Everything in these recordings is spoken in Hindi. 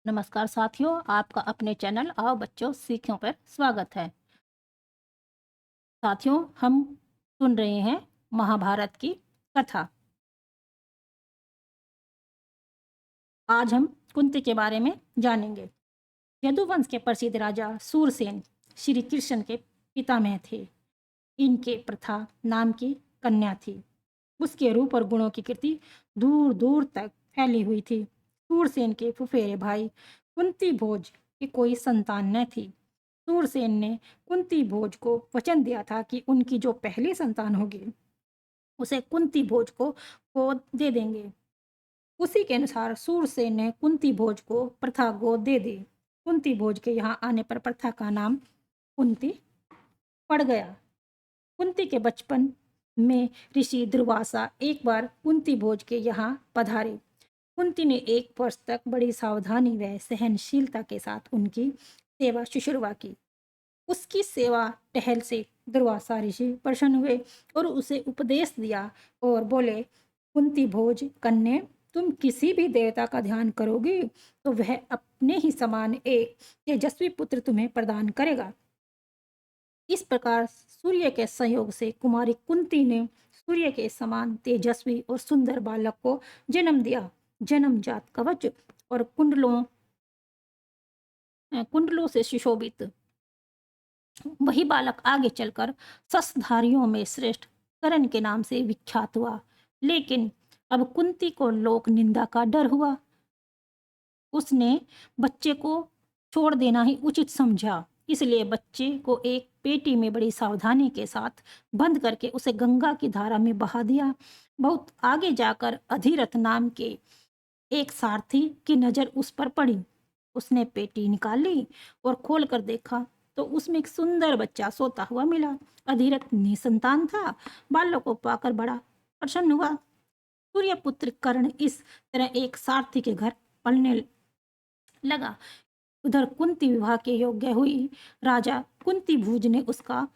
नमस्कार साथियों, आपका अपने चैनल आओ बच्चों सीखों पर स्वागत है। साथियों, हम सुन रहे हैं महाभारत की कथा। आज हम कुंती के बारे में जानेंगे। यदुवंश के प्रसिद्ध राजा सूरसेन श्री कृष्ण के पितामह थे। इनके प्रथा नाम की कन्या थी। उसके रूप और गुणों की कीर्ति दूर दूर तक फैली हुई थी। सूरसेन के फुफेरे भाई कुंती भोज की कोई संतान न थी। सूरसेन ने कुंती भोज को वचन दिया था कि उनकी जो पहली संतान होगी उसे कुंती भोज को गोद दे देंगे। उसी के अनुसार सूरसेन ने कुंती भोज को प्रथा गोद दे दी। कुंती भोज के यहाँ आने पर प्रथा का नाम कुंती पड़ गया। कुंती के बचपन में ऋषि दुर्वासा एक बार कुंती भोज के यहाँ पधारे। कुंती ने 1 वर्ष तक बड़ी सावधानी व सहनशीलता के साथ उनकी सेवा शुश्रूषा की। उसकी सेवा टहल से दुर्वासा ऋषि प्रसन्न हुए और उसे उपदेश दिया और बोले, कुंती भोज कन्या, तुम किसी भी देवता का ध्यान करोगी तो वह अपने ही समान एक तेजस्वी पुत्र तुम्हें प्रदान करेगा। इस प्रकार सूर्य के सहयोग से कुमारी कुंती ने सूर्य के समान तेजस्वी और सुंदर बालक को जन्म दिया। जन्मजात कवच और कुंडलों से सुशोभित वही बालक आगे चलकर शस्त्रधारियों में श्रेष्ठ करण के नाम से विख्यात हुआ। लेकिन अब कुंती को लोक निंदा का डर हुआ। उसने बच्चे को छोड़ देना ही उचित समझा। इसलिए बच्चे को एक पेटी में बड़ी सावधानी के साथ बंद करके उसे गंगा की धारा में बहा दिया। बहुत आगे जाकर अधिरथ नाम के एक सारथी की नजर उस पर पड़ी। उसने पेटी निकाली और खोल कर देखा तो उसमें एक सुंदर बच्चा सोता हुआ मिला। अधिरथ निसंतान था। बालक को पाकर बड़ा प्रसन्न हुआ। सूर्यपुत्र कर्ण इस तरह एक सारथी के घर पलने लगा। उधर कुंती विवाह के योग्य हुई। राजा कुंती भोज ने उसका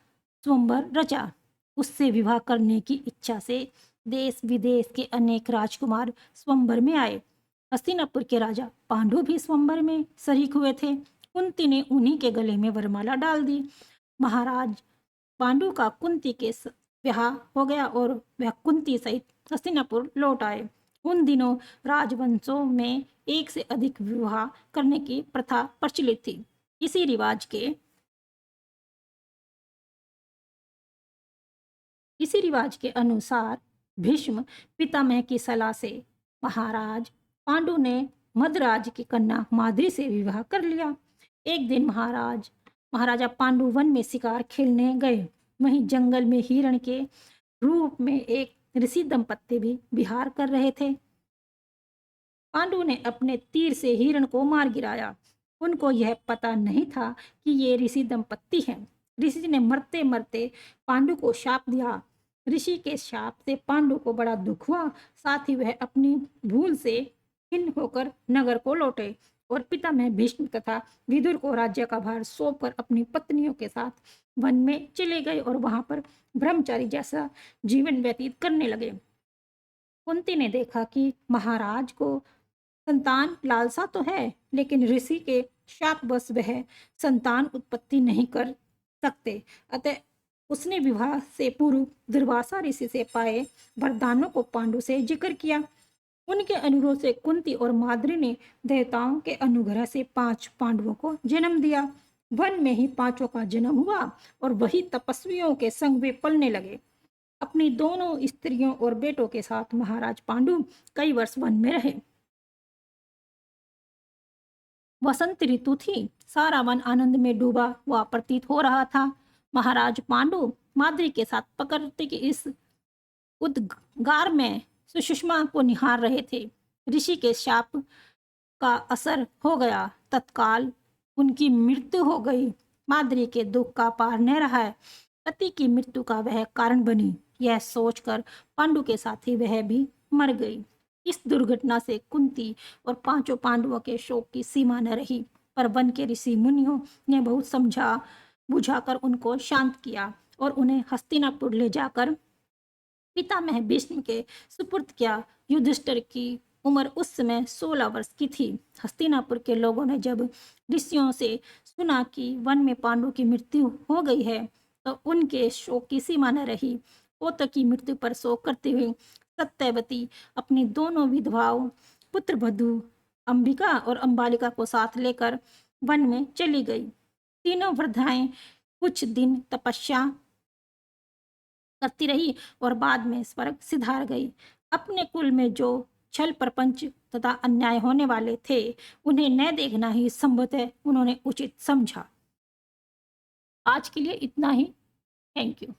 स्वयंवर रचा। उससे विवाह करने की इच्छा से देश विदेश के अनेक राजकुमार स्वयंवर में आए। हस्तिनापुर के राजा पांडु भी स्वयंवर में शरीक हुए थे। कुंती ने उन्हीं के गले में वरमाला डाल दी। महाराज पांडु का कुंती के ब्याह हो गया और वह कुंती सहित हस्तिनापुर लौट आए। उन दिनों राजवंशों में एक से अधिक विवाह करने की प्रथा प्रचलित थी। इसी रिवाज के अनुसार भीष्म पितामह की सलाह से महाराज पांडु ने मद्राज की कन्या माद्री से विवाह कर लिया। एक दिन महाराजा पांडु वन में शिकार खेलने गए। वहीं जंगल में हिरण के रूप में एक ऋषि दंपत्ति भी विहार कर रहे थे। पांडु ने अपने तीर से हिरण को मार गिराया। उनको यह पता नहीं था कि ये ऋषि दंपत्ति हैं। ऋषि ने मरते मरते पांडु को शाप दिया। ऋषि के शाप से पांडु को बड़ा दुख हुआ। साथ ही वह अपनी भूल से खिन्न होकर नगर को लौटे और पितामह भीष्म तथा विदुर को राज्य का भार सौंपकर अपनी पत्नियों के साथ वन में चले गए और वहां पर ब्रह्मचारी जैसा जीवन व्यतीत करने लगे। कुंती ने देखा कि महाराज को संतान लालसा तो है, लेकिन ऋषि के शापवश वह संतान उत्पत्ति नहीं कर सकते। अतः उसने विवाह से पूर्व दुर्वासा ऋषि से पाए वरदानों को पांडु से जिक्र किया। उनके अनुरोध से कुंती और माद्री ने देवताओं के अनुग्रह से 5 पांडवों को जन्म दिया। वन में ही 5 का जन्म हुआ और वही तपस्वियों के संग वे पलने लगे। अपनी दोनों स्त्रियों और बेटों के साथ महाराज पांडु कई वर्ष वन में रहे। वसंत ऋतु थी। सारा वन आनंद में डूबा हुआ प्रतीत हो रहा था। महाराज पांडु माद्री के साथ प्रकृति की इस उद्गार में सुषमा को निहार रहे थे। ऋषि के शाप का असर हो गया। तत्काल उनकी मृत्यु हो गई। माद्री के दुख का पार न रहा। पति की मृत्यु का वह कारण बनी। यह सोचकर पांडु के साथी वह भी मर गई। इस दुर्घटना से कुंती और 5 पांडवों के शोक की सीमा न रही। पर वन के ऋषि मुनियों ने बहुत समझा बुझाकर उनको शांत किया और उन्हें हस्तिनापुर ले जाकर पितामह भीष्म के सुपुर्द किया। युधिष्ठिर की उम्र उस समय 16 वर्ष की थी। हस्तिनापुर के लोगों ने जब ऋषियों से सुना कि वन में पांडु की मृत्यु हो गई है, तो उनके शोक की सीमा न रही। पोत की मृत्यु पर शोक करते हुए सत्यवती अपनी दोनों विधवाओं, पुत्र वधू अंबिका और अंबालिका को साथ लेकर वन में चली गई। तीनों वृद्धाएं कुछ दिन तपस्या करती रही और बाद में स्वर्ग सिधार गई। अपने कुल में जो छल प्रपंच तथा अन्याय होने वाले थे, उन्हें न देखना ही संभवतः उन्होंने उचित समझा। आज के लिए इतना ही। Thank you.